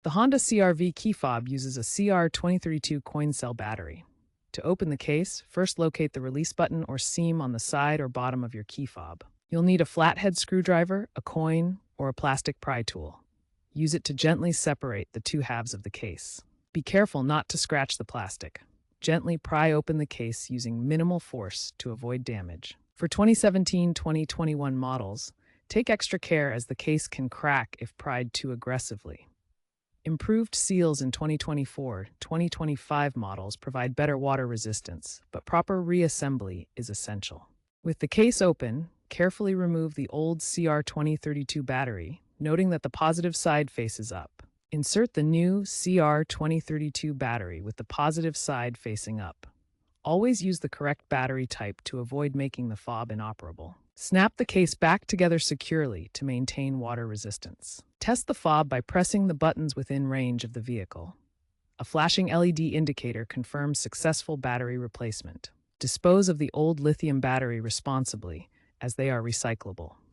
The Honda CR-V key fob uses a CR2032 coin cell battery. To open the case, first locate the release button or seam on the side or bottom of your key fob. You'll need a flathead screwdriver, a coin, or a plastic pry tool. Use it to gently separate the two halves of the case. Be careful not to scratch the plastic. Gently pry open the case using minimal force to avoid damage. For 2017-2021 models, take extra care as the case can crack if pried too aggressively. Improved seals in 2024-2025 models provide better water resistance, but proper reassembly is essential. With the case open, carefully remove the old CR2032 battery, noting that the positive side faces up. Insert the new CR2032 battery with the positive side facing up. Always use the correct battery type to avoid making the fob inoperable. Snap the case back together securely to maintain water resistance. Test the fob by pressing the buttons within range of the vehicle. A flashing LED indicator confirms successful battery replacement. Dispose of the old lithium battery responsibly, as they are recyclable.